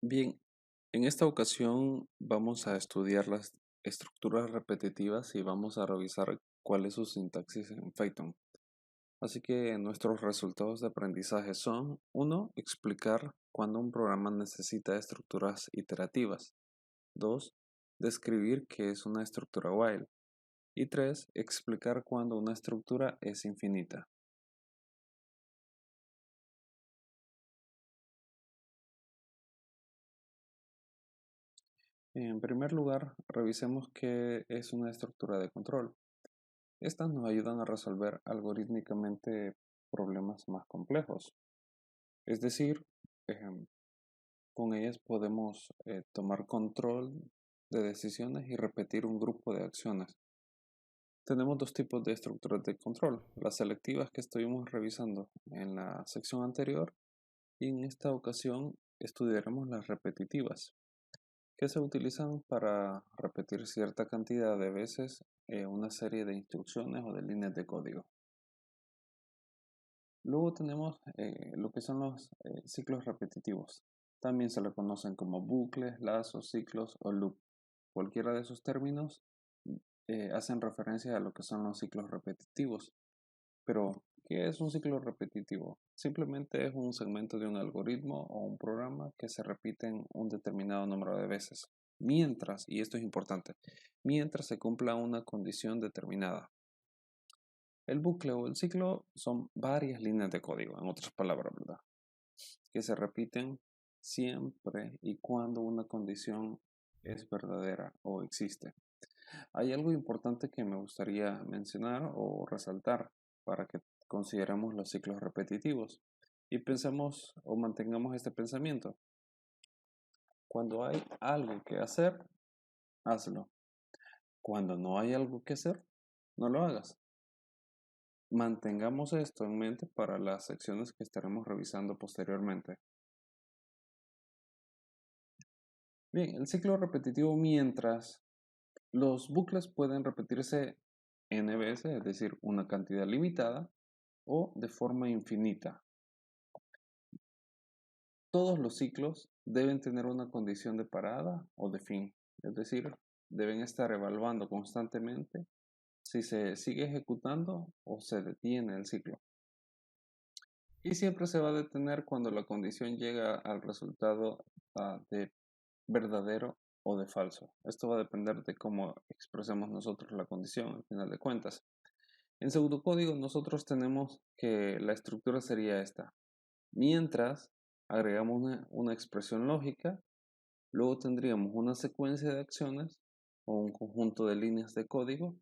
Bien, en esta ocasión vamos a estudiar las estructuras repetitivas y vamos a revisar cuál es su sintaxis en Python. Así que nuestros resultados de aprendizaje son: uno, explicar cuándo un programa necesita estructuras iterativas; 2, describir qué es una estructura while; y 3, explicar cuándo una estructura es infinita. En primer lugar, revisemos qué es una estructura de control. Estas nos ayudan a resolver algorítmicamente problemas más complejos. Es decir, ejem, con ellas podemos tomar control de decisiones y repetir un grupo de acciones. Tenemos dos tipos de estructuras de control: las selectivas, que estuvimos revisando en la sección anterior, y en esta ocasión estudiaremos las repetitivas, que se utilizan para repetir cierta cantidad de veces una serie de instrucciones o de líneas de código. Luego tenemos lo que son los ciclos repetitivos. También se le conocen como bucles, lazos, ciclos o loop. Cualquiera de esos términos hacen referencia a lo que son los ciclos repetitivos. Pero, ¿qué es un ciclo repetitivo? Simplemente es un segmento de un algoritmo o un programa que se repiten un determinado número de veces. Mientras, y esto es importante, mientras se cumpla una condición determinada. El bucle o el ciclo son varias líneas de código, en otras palabras, ¿verdad? Que se repiten siempre y cuando una condición es verdadera o existe. Hay algo importante que me gustaría mencionar o resaltar para que consideremos los ciclos repetitivos y pensemos o mantengamos este pensamiento. Cuando hay algo que hacer, hazlo. Cuando no hay algo que hacer, no lo hagas. Mantengamos esto en mente para las secciones que estaremos revisando posteriormente. Bien, el ciclo repetitivo: mientras los bucles pueden repetirse n veces, es decir, una cantidad limitada, o de forma infinita. Todos los ciclos deben tener una condición de parada o de fin, es decir, deben estar evaluando constantemente si se sigue ejecutando o se detiene el ciclo. Y siempre se va a detener cuando la condición llega al resultado de verdadero o de falso. Esto va a depender de cómo expresemos nosotros la condición al final de cuentas. En pseudocódigo nosotros tenemos que la estructura sería esta. Mientras agregamos una expresión lógica, luego tendríamos una secuencia de acciones o un conjunto de líneas de código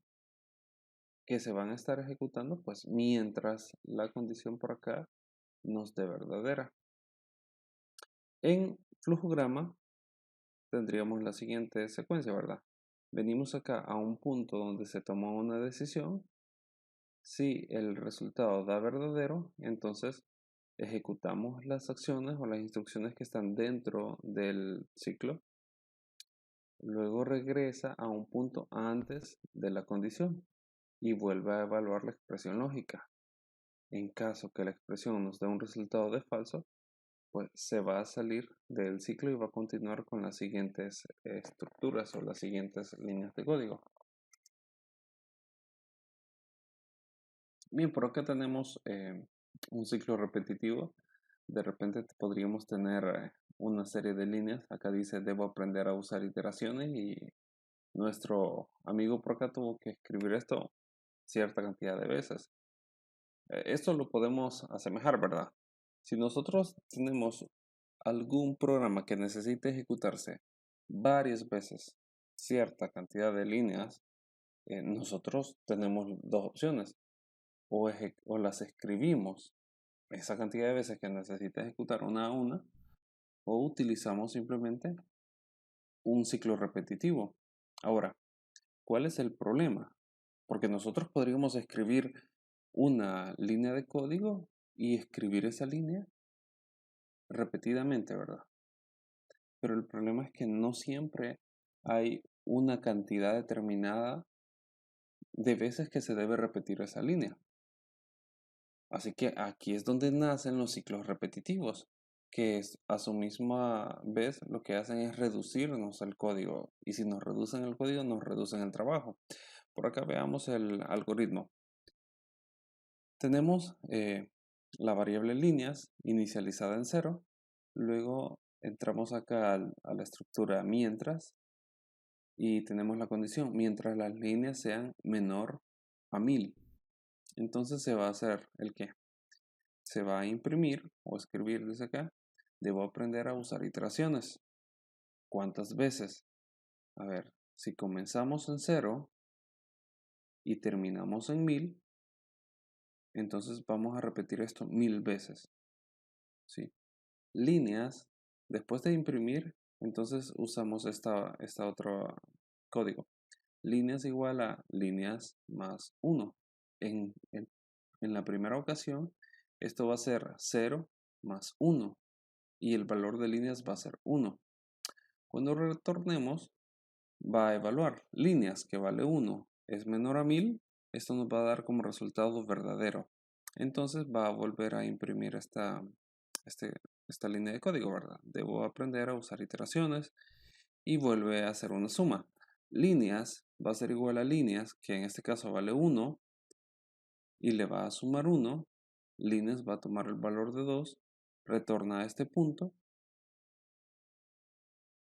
que se van a estar ejecutando pues mientras la condición por acá nos dé verdadera. En flujograma tendríamos la siguiente secuencia, ¿verdad? Venimos acá a un punto donde se tomó una decisión. Si el resultado da verdadero, entonces ejecutamos las acciones o las instrucciones que están dentro del ciclo. Luego regresa a un punto antes de la condición y vuelve a evaluar la expresión lógica. En caso que la expresión nos dé un resultado de falso, pues se va a salir del ciclo y va a continuar con las siguientes estructuras o las siguientes líneas de código. Bien, por acá tenemos un ciclo repetitivo. De repente podríamos tener una serie de líneas. Acá dice: debo aprender a usar iteraciones, y nuestro amigo por acá tuvo que escribir esto cierta cantidad de veces. Esto lo podemos asemejar, ¿verdad? Si nosotros tenemos algún programa que necesite ejecutarse varias veces cierta cantidad de líneas, nosotros tenemos dos opciones: o las escribimos esa cantidad de veces que necesita ejecutar una a una, o utilizamos simplemente un ciclo repetitivo. Ahora, ¿cuál es el problema? Porque nosotros podríamos escribir una línea de código y escribir esa línea repetidamente, ¿verdad? Pero el problema es que no siempre hay una cantidad determinada de veces que se debe repetir esa línea. Así que aquí es donde nacen los ciclos repetitivos, que a su misma vez lo que hacen es reducirnos el código. Y si nos reducen el código, nos reducen el trabajo. Por acá veamos el algoritmo. Tenemos la variable líneas inicializada en 0. Luego entramos acá a la estructura mientras y tenemos la condición mientras las líneas sean menor a 1000. Entonces se va a hacer el qué. Se va a imprimir o escribir desde acá. Debo aprender a usar iteraciones. ¿Cuántas veces? A ver, si comenzamos en 0 y terminamos en 1000, entonces vamos a repetir esto 1000 veces. ¿Sí? Líneas, después de imprimir, entonces usamos esta otro código. Líneas igual a líneas más 1. En la primera ocasión, esto va a ser 0 más 1 y el valor de líneas va a ser 1. Cuando retornemos, va a evaluar líneas que vale 1 es menor a 1000. Esto nos va a dar como resultado verdadero. Entonces va a volver a imprimir esta línea de código, ¿verdad? Debo aprender a usar iteraciones y vuelve a hacer una suma. Líneas va a ser igual a líneas, que en este caso vale 1, y le va a sumar 1. Líneas va a tomar el valor de 2, retorna a este punto.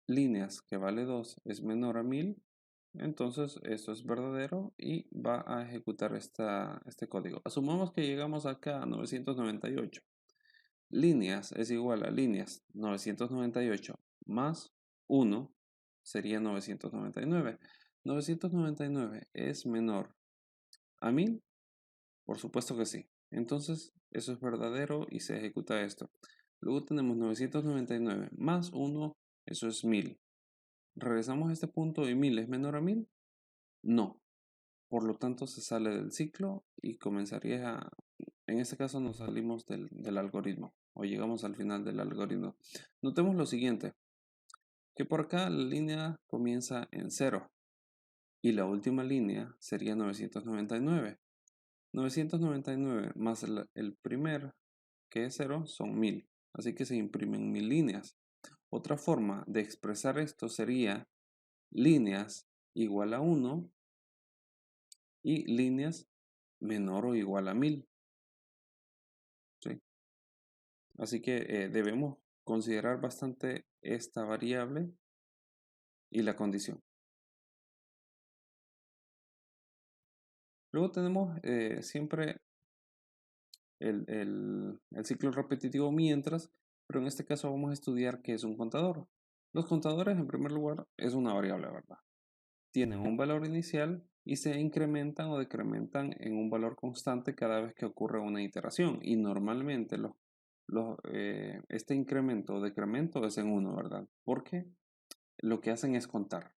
Líneas que vale 2 es menor a 1000, entonces esto es verdadero y va a ejecutar este código. Asumamos que llegamos acá a 998. Líneas es igual a líneas 998 más 1 sería 999. 999 es menor a 1000, por supuesto que sí. Entonces eso es verdadero y se ejecuta esto. Luego tenemos 999 más 1, eso es 1000. Regresamos a este punto y 1000 es menor a 1000. No. Por lo tanto se sale del ciclo y comenzaría a... En este caso nos salimos del algoritmo o llegamos al final del algoritmo. Notemos lo siguiente, que por acá la línea comienza en 0 y la última línea sería 999. 999 más el primer, que es 0, son 1000. Así que se imprimen 1000 líneas. Otra forma de expresar esto sería líneas igual a 1 y líneas menor o igual a 1000. ¿Sí? Así que debemos considerar bastante esta variable y la condición. Luego tenemos siempre el ciclo repetitivo mientras, pero en este caso vamos a estudiar qué es un contador. Los contadores, en primer lugar, es una variable, ¿verdad? Tienen un valor inicial y se incrementan o decrementan en un valor constante cada vez que ocurre una iteración. Y normalmente este incremento o decremento es en 1, ¿verdad? Porque lo que hacen es contar.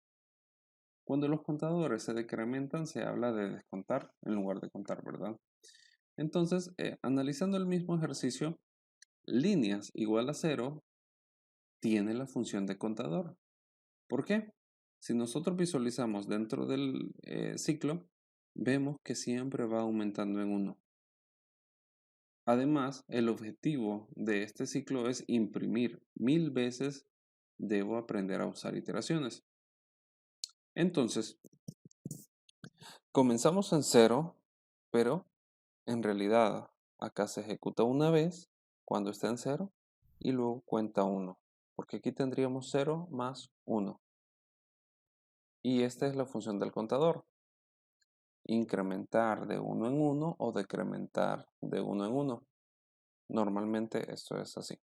Cuando los contadores se decrementan, se habla de descontar en lugar de contar, ¿verdad? Entonces, analizando el mismo ejercicio, líneas igual a 0 tiene la función de contador. ¿Por qué? Si nosotros visualizamos dentro del ciclo, vemos que siempre va aumentando en 1. Además, el objetivo de este ciclo es imprimir 1000 veces. Debo aprender a usar iteraciones. Entonces, comenzamos en 0, pero en realidad acá se ejecuta una vez cuando está en 0 y luego cuenta 1, porque aquí tendríamos 0 más 1. Y esta es la función del contador. Incrementar de 1 en 1 o decrementar de 1 en 1. Normalmente esto es así.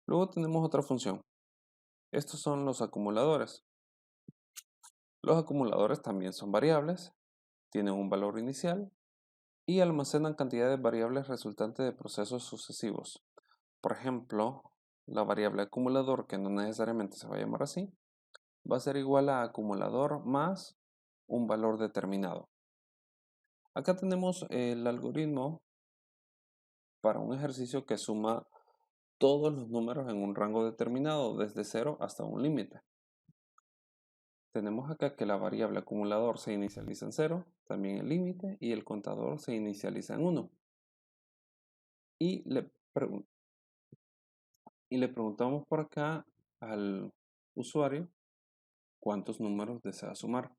Luego tenemos otra función. Estos son los acumuladores. Los acumuladores también son variables, tienen un valor inicial y almacenan cantidades variables resultantes de procesos sucesivos. Por ejemplo, la variable acumulador, que no necesariamente se va a llamar así, va a ser igual a acumulador más un valor determinado. Acá tenemos el algoritmo para un ejercicio que suma todos los números en un rango determinado, desde 0 hasta un límite. Tenemos acá que la variable acumulador se inicializa en 0, también el límite, y el contador se inicializa en 1. Y y le preguntamos por acá al usuario cuántos números desea sumar.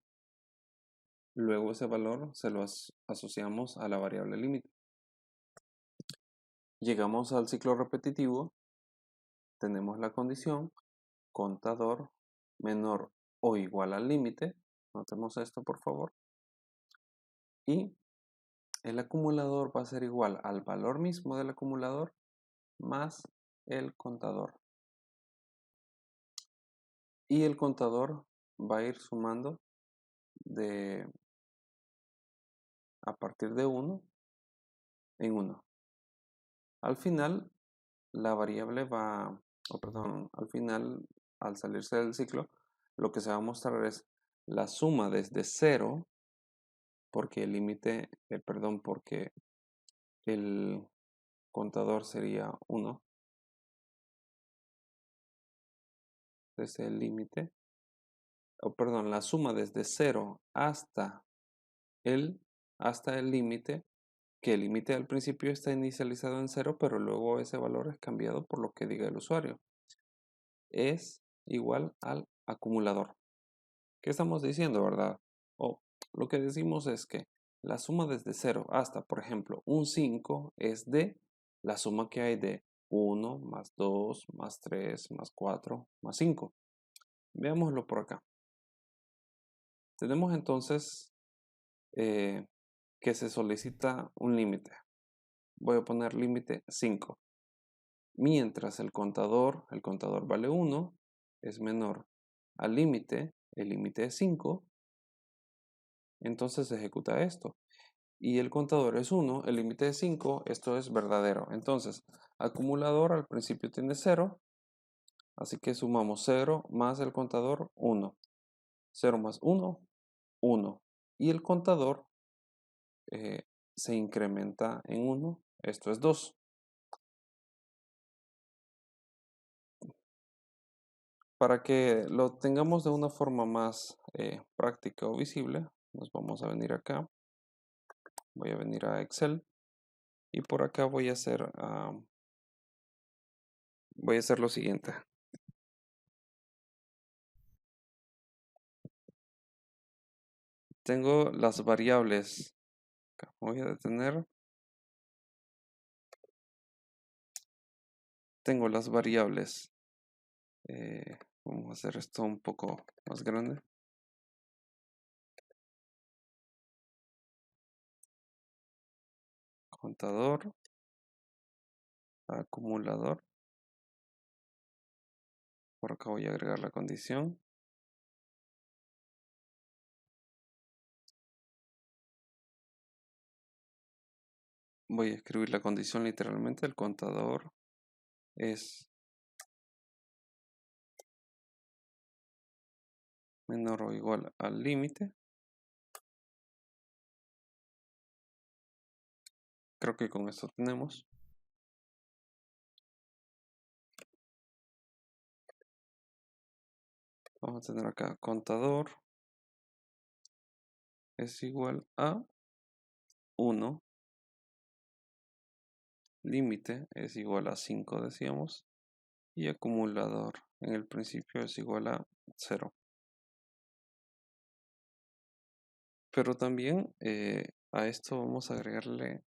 Luego ese valor se lo asociamos a la variable límite. Llegamos al ciclo repetitivo, tenemos la condición contador menor o igual al límite. Notemos esto por favor. Y el acumulador va a ser igual al valor mismo del acumulador más el contador. Y el contador va a ir sumando a partir de 1 en 1. Al final, la variable al final, al salirse del ciclo, lo que se va a mostrar es la suma desde 0, porque el límite, porque el contador sería 1, desde el límite, la suma desde 0 hasta el límite, que el límite al principio está inicializado en 0, pero luego ese valor es cambiado por lo que diga el usuario. Es igual al acumulador. ¿Qué estamos diciendo, verdad? Lo que decimos es que la suma desde 0 hasta, por ejemplo, un 5 es de la suma que hay de 1 más 2 más 3 más 4 más 5. Veámoslo por acá. Tenemos entonces que se solicita un límite. Voy a poner límite 5. Mientras el contador vale 1, es menor al límite, el límite es 5, entonces se ejecuta esto. Y el contador es 1, el límite es 5, esto es verdadero. Entonces, acumulador al principio tiene 0, así que sumamos 0 más el contador 1. 0 más 1, 1. Y el contador se incrementa en 1, esto es 2. Para que lo tengamos de una forma más práctica o visible, nos vamos a venir acá. Voy a venir a Excel y por acá voy a hacer lo siguiente. Tengo las variables. Voy a detener. Tengo las variables. Vamos a hacer esto un poco más grande. Contador. Acumulador. Por acá voy a agregar la condición. Voy a escribir la condición literalmente. El contador es menor o igual al límite. Creo que con esto tenemos. Vamos a tener acá contador es igual a 1. Límite es igual a 5, decíamos. Y acumulador en el principio es igual a 0. Pero también a esto vamos a agregarle.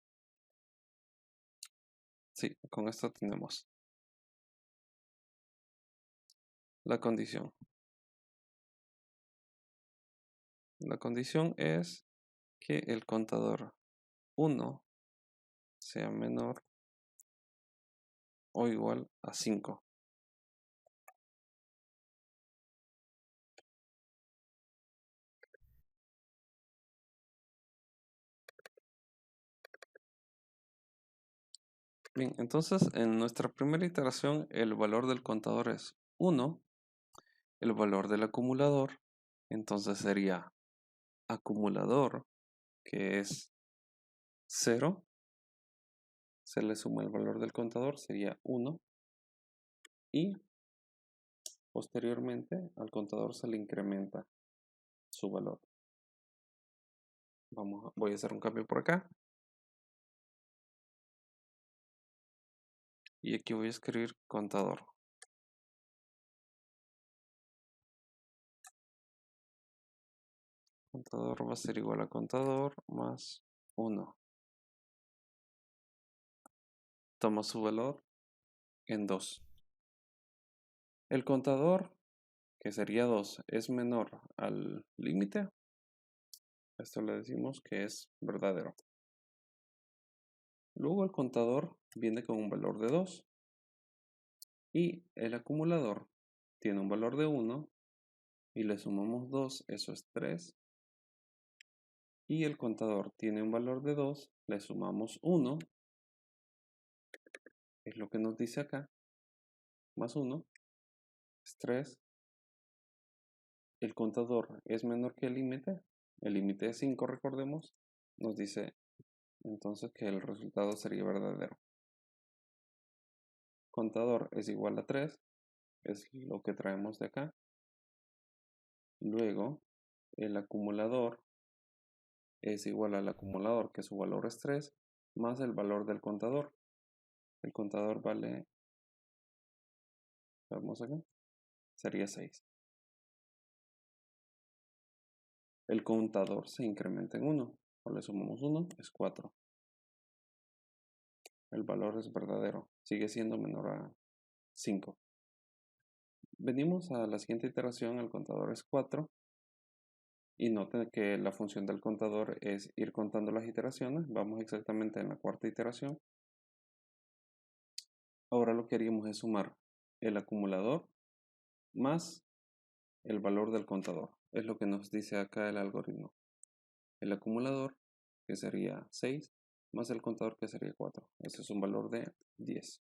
Sí, con esto tenemos la condición. La condición es que el contador 1 sea menor o igual a 5. Bien, entonces en nuestra primera iteración el valor del contador es 1, el valor del acumulador, entonces sería acumulador, que es 0, se le suma el valor del contador, sería 1, y posteriormente al contador se le incrementa su valor. Voy a hacer un cambio por acá. y aquí voy a escribir contador. Contador va a ser igual a contador más 1. Toma su valor en 2. El contador, que sería 2, es menor al límite. Esto le decimos que es verdadero. Luego el contador viene con un valor de 2 y el acumulador tiene un valor de 1 y le sumamos 2, eso es 3. Y el contador tiene un valor de 2, le sumamos 1, es lo que nos dice acá, más 1, es 3. El contador es menor que el límite es 5, recordemos, nos dice entonces que el resultado sería verdadero. Contador es igual a 3, es lo que traemos de acá. Luego, el acumulador es igual al acumulador, que su valor es 3, más el valor del contador. El contador vale, vamos acá, sería 6. El contador se incrementa en 1, o le sumamos 1, es 4. El valor es verdadero, sigue siendo menor a 5. Venimos a la siguiente iteración, el contador es 4. Y noten que la función del contador es ir contando las iteraciones. Vamos exactamente en la cuarta iteración. Ahora lo que haríamos es sumar el acumulador más el valor del contador. Es lo que nos dice acá el algoritmo. El acumulador, que sería 6, más el contador, que sería 4. Ese es un valor de 10.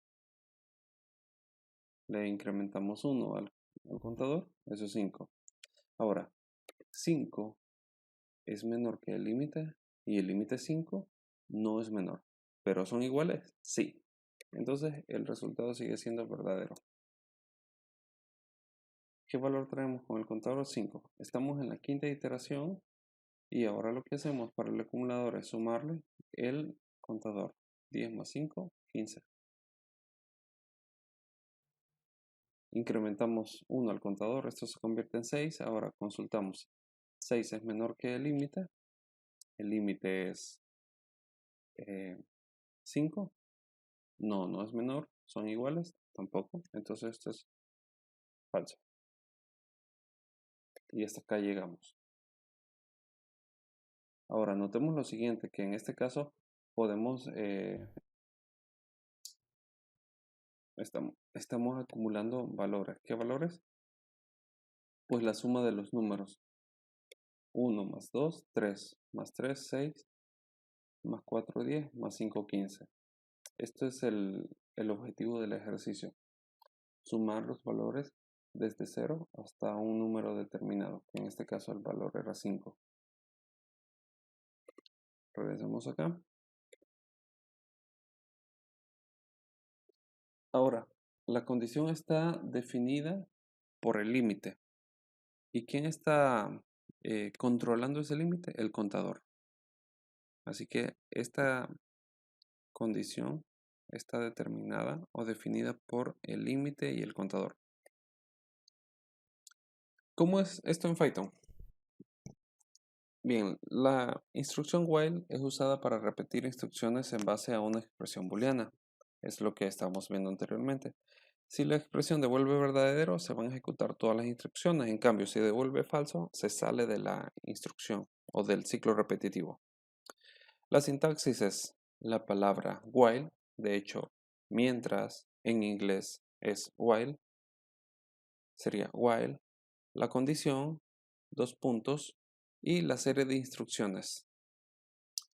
Le incrementamos 1 al contador, eso es 5. Ahora, 5 es menor que el límite y el límite 5 no es menor. ¿Pero son iguales? Sí. Entonces el resultado sigue siendo verdadero. ¿Qué valor traemos con el contador? 5. Estamos en la quinta iteración y ahora lo que hacemos para el acumulador es sumarle el contador. 10 más 5, 15. Incrementamos 1 al contador, esto se convierte en 6. Ahora consultamos. 6 es menor que el límite. El límite es 5. No, no es menor. Son iguales. Tampoco. Entonces esto es falso. Y hasta acá llegamos. Ahora notemos lo siguiente, que en este caso podemos, estamos acumulando valores. ¿Qué valores? Pues la suma de los números. 1 más 2, 3, más 3, 6, más 4, 10, más 5, 15. Esto es el objetivo del ejercicio. Sumar los valores desde 0 hasta un número determinado, que en este caso el valor era 5. Regresamos acá. Ahora, la condición está definida por el límite. ¿Y quién está controlando ese límite? El contador. Así que esta condición está determinada o definida por el límite y el contador. ¿Cómo es esto en Python? Bien, la instrucción while es usada para repetir instrucciones en base a una expresión booleana. Es lo que estábamos viendo anteriormente. Si la expresión devuelve verdadero, se van a ejecutar todas las instrucciones. En cambio, si devuelve falso, se sale de la instrucción o del ciclo repetitivo. La sintaxis es la palabra while, de hecho, mientras en inglés es while, sería while, la condición, 2 puntos, y la serie de instrucciones.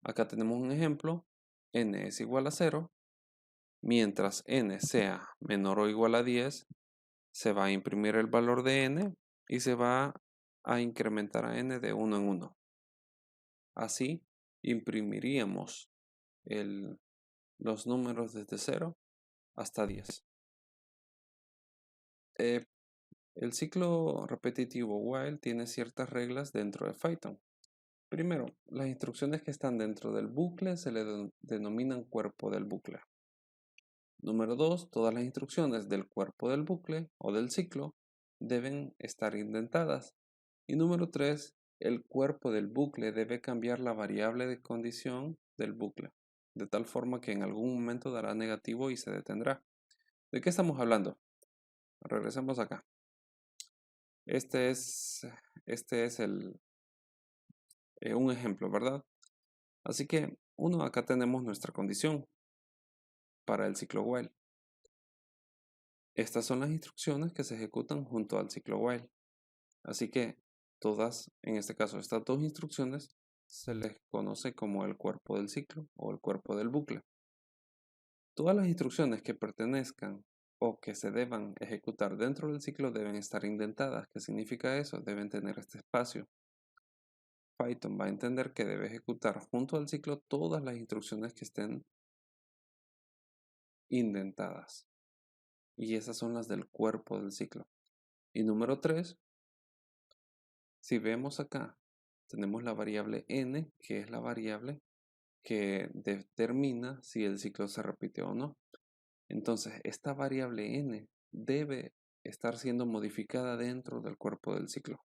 Acá tenemos un ejemplo, n es igual a 0, mientras n sea menor o igual a 10, se va a imprimir el valor de n y se va a incrementar a n de 1 en 1. Así, imprimiríamos los números desde 0 hasta 10. El ciclo repetitivo while tiene ciertas reglas dentro de Python. Primero, las instrucciones que están dentro del bucle se le denominan cuerpo del bucle. Número 2, todas las instrucciones del cuerpo del bucle o del ciclo deben estar indentadas. Y número 3, el cuerpo del bucle debe cambiar la variable de condición del bucle, de tal forma que en algún momento dará negativo y se detendrá. ¿De qué estamos hablando? Regresemos acá. Este es un ejemplo, ¿verdad? Así que, acá tenemos nuestra condición para el ciclo while. Estas son las instrucciones que se ejecutan junto al ciclo while. Así que todas, en este caso estas dos instrucciones, se les conoce como el cuerpo del ciclo o el cuerpo del bucle. Todas las instrucciones que pertenezcan o que se deban ejecutar dentro del ciclo deben estar indentadas. ¿Qué significa eso? Deben tener este espacio. Python va a entender que debe ejecutar junto al ciclo todas las instrucciones que estén indentadas. Y esas son las del cuerpo del ciclo. Y número 3, si vemos acá, tenemos la variable n, que es la variable que determina si el ciclo se repite o no. Entonces, esta variable n debe estar siendo modificada dentro del cuerpo del ciclo.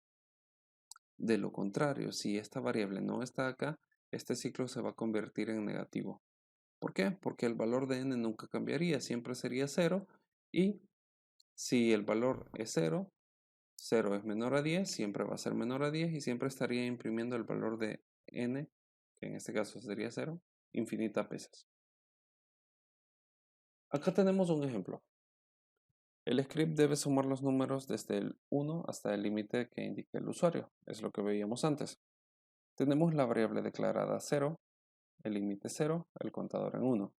De lo contrario, si esta variable no está acá, este ciclo se va a convertir en negativo. ¿Por qué? Porque el valor de n nunca cambiaría, siempre sería 0. Y si el valor es 0, 0 es menor a 10, siempre va a ser menor a 10 y siempre estaría imprimiendo el valor de n, que en este caso sería 0, infinitas veces. Acá tenemos un ejemplo. El script debe sumar los números desde el 1 hasta el límite que indique el usuario. Es lo que veíamos antes. Tenemos la variable declarada 0, el límite 0, el contador en 1.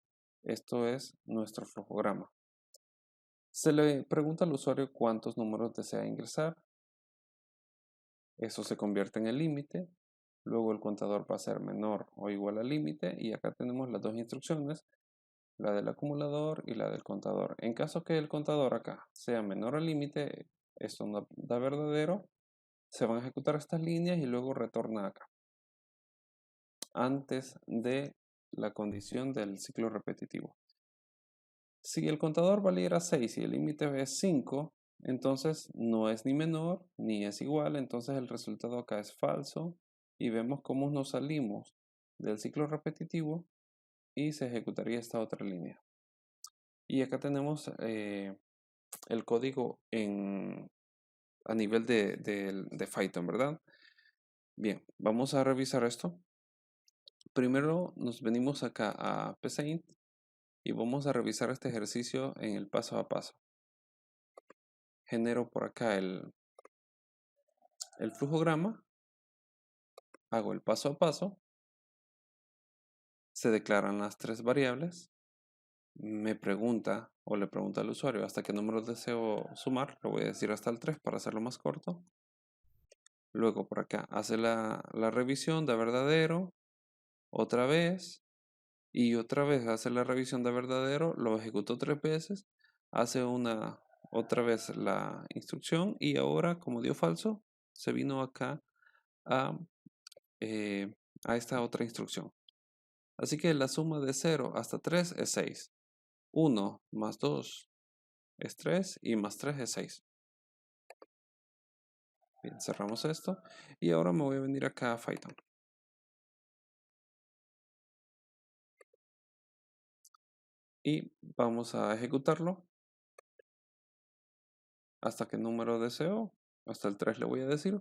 Esto es nuestro flujograma. Se le pregunta al usuario cuántos números desea ingresar. Eso se convierte en el límite. Luego el contador va a ser menor o igual al límite. Y acá tenemos las dos instrucciones, la del acumulador y la del contador. En caso que el contador acá sea menor al límite, esto no da verdadero. Se van a ejecutar estas líneas y luego retorna acá, antes de la condición del ciclo repetitivo. Si el contador valiera 6 y el límite es 5, entonces no es ni menor ni es igual, entonces el resultado acá es falso y vemos cómo nos salimos del ciclo repetitivo y se ejecutaría esta otra línea. Y acá tenemos el código a nivel de Python, ¿verdad? Bien, vamos a revisar esto. Primero nos venimos acá a PCInt y vamos a revisar este ejercicio en el paso a paso. Genero por acá el flujograma, hago el paso a paso, se declaran las tres variables, me pregunta o le pregunta al usuario hasta qué número deseo sumar, lo voy a decir hasta el 3 para hacerlo más corto. Luego por acá hace la revisión de verdadero, otra vez, y otra vez hace la revisión de verdadero, lo ejecutó 3 veces, hace otra vez la instrucción y ahora como dio falso, se vino acá a esta otra instrucción. Así que la suma de 0 hasta 3 es 6. 1 más 2 es 3 y más 3 es 6. Bien, cerramos esto y ahora me voy a venir acá a Python. Y vamos a ejecutarlo hasta qué número deseo. Hasta el 3 le voy a decir.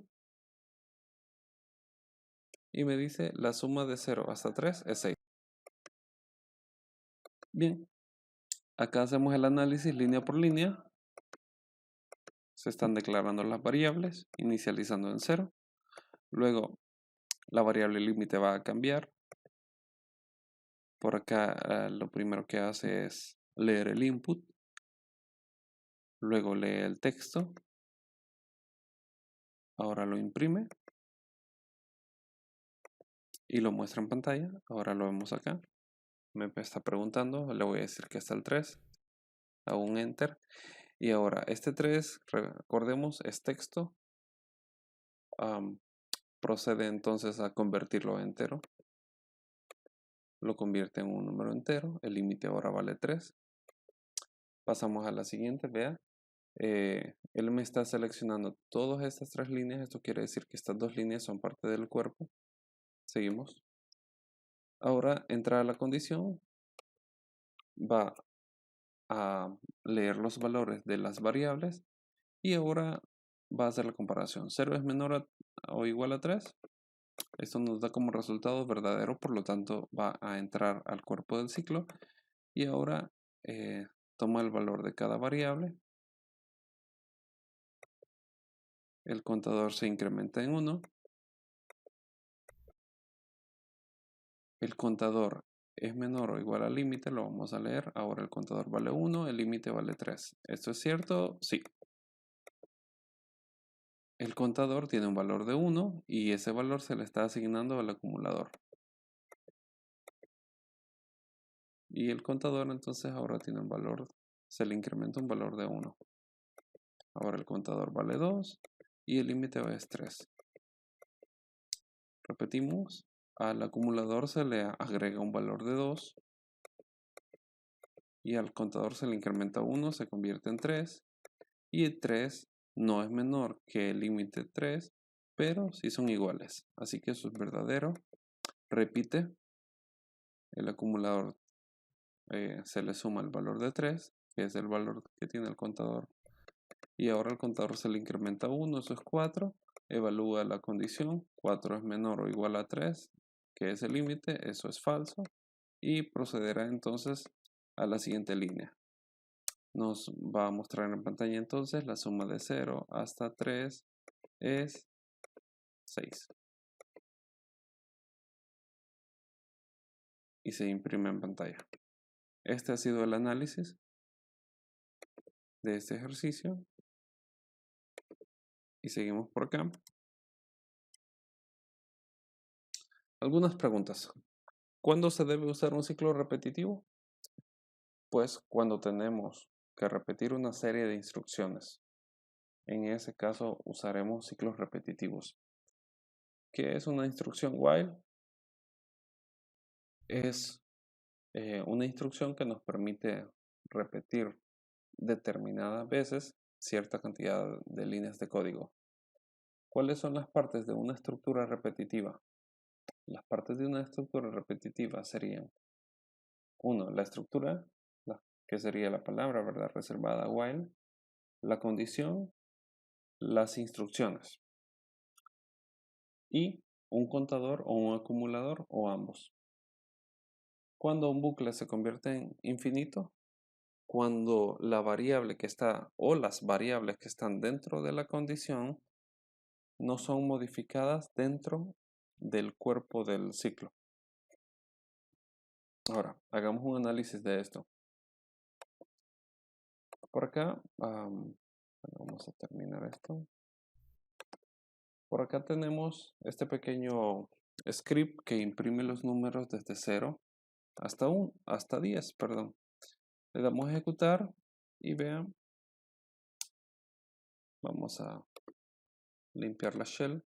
Y me dice la suma de 0 hasta 3 es 6. Bien, acá hacemos el análisis línea por línea. Se están declarando las variables, inicializando en 0. Luego la variable límite va a cambiar. Por acá lo primero que hace es leer el input. Luego lee el texto. Ahora lo imprime. Y lo muestra en pantalla. Ahora lo vemos acá. Me está preguntando. Le voy a decir que está el 3. Hago un enter. Y ahora este 3, recordemos, es texto. Procede entonces a convertirlo a entero. Lo convierte en un número entero. El límite ahora vale 3. Pasamos a la siguiente, vea. Él me está seleccionando todas estas 3 líneas. Esto quiere decir que estas 2 líneas son parte del cuerpo. Seguimos. Ahora entra a la condición. Va a leer los valores de las variables. Y ahora va a hacer la comparación. 0 es menor o igual a 3. Esto nos da como resultado verdadero, por lo tanto va a entrar al cuerpo del ciclo. Y ahora toma el valor de cada variable. El contador se incrementa en 1. El contador es menor o igual al límite, lo vamos a leer. Ahora el contador vale 1, el límite vale 3. ¿Esto es cierto? Sí. El contador tiene un valor de 1 y ese valor se le está asignando al acumulador. Y el contador entonces ahora tiene un valor, se le incrementa un valor de 1. Ahora el contador vale 2 y el límite es 3. Repetimos, al acumulador se le agrega un valor de 2 y al contador se le incrementa 1, se convierte en 3 y el 3 no es menor que el límite 3, pero sí son iguales. Así que eso es verdadero. Repite, el acumulador se le suma el valor de 3, que es el valor que tiene el contador. Y ahora el contador se le incrementa 1, eso es 4. Evalúa la condición, 4 es menor o igual a 3, que es el límite, eso es falso. Y procederá entonces a la siguiente línea. Nos va a mostrar en pantalla entonces la suma de 0 hasta 3 es 6. Y se imprime en pantalla. Este ha sido el análisis de este ejercicio. Y seguimos por acá. Algunas preguntas. ¿Cuándo se debe usar un ciclo repetitivo? Pues cuando tenemos que repetir una serie de instrucciones. En ese caso usaremos ciclos repetitivos. ¿Qué es una instrucción while? Es una instrucción que nos permite repetir determinadas veces cierta cantidad de líneas de código. ¿Cuáles son las partes de una estructura repetitiva? Las partes de una estructura repetitiva serían 1. La estructura, que sería la palabra, ¿verdad? Reservada while. La condición, las instrucciones. Y un contador o un acumulador o ambos. Cuando un bucle se convierte en infinito, cuando la variable que está o las variables que están dentro de la condición no son modificadas dentro del cuerpo del ciclo. Ahora, hagamos un análisis de esto. Por acá, vamos a terminar esto. Por acá tenemos este pequeño script que imprime los números desde 0 hasta 10, perdón. Le damos a ejecutar y vean, vamos a limpiar la shell.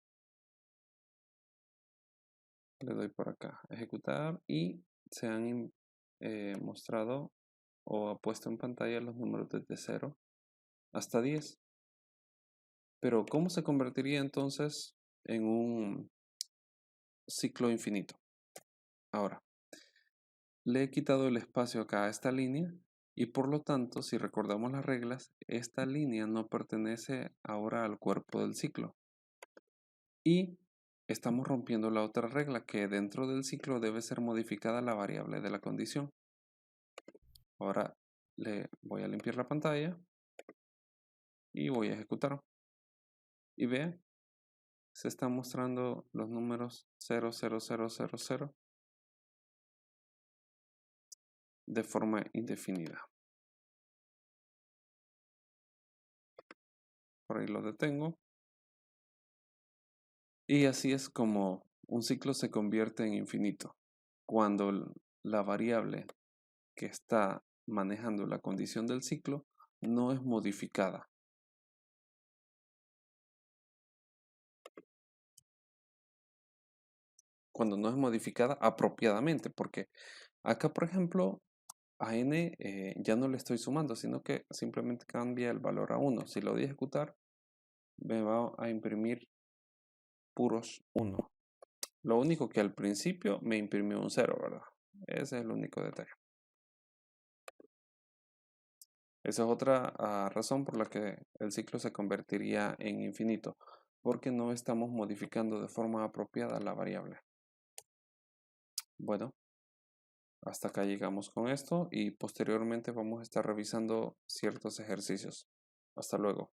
Le doy por acá, ejecutar y se han mostrado o puesto en pantalla los números desde 0 hasta 10. Pero ¿cómo se convertiría entonces en un ciclo infinito? Ahora, le he quitado el espacio acá a esta línea y por lo tanto, si recordamos las reglas, esta línea no pertenece ahora al cuerpo del ciclo. Y estamos rompiendo la otra regla, que dentro del ciclo debe ser modificada la variable de la condición. Ahora le voy a limpiar la pantalla y voy a ejecutar. Y vean, se están mostrando los números 0, 0, 0, 0, 0 de forma indefinida. Por ahí lo detengo. Y así es como un ciclo se convierte en infinito, cuando la variable que está manejando la condición del ciclo no es modificada. Cuando no es modificada apropiadamente, porque acá, por ejemplo, a n ya no le estoy sumando, sino que simplemente cambia el valor a 1. Si lo doy a ejecutar, me va a imprimir puros 1. Lo único que al principio me imprimió un 0, ¿verdad? Ese es el único detalle. Esa es otra razón por la que el ciclo se convertiría en infinito, porque no estamos modificando de forma apropiada la variable. Bueno, hasta acá llegamos con esto y posteriormente vamos a estar revisando ciertos ejercicios. Hasta luego.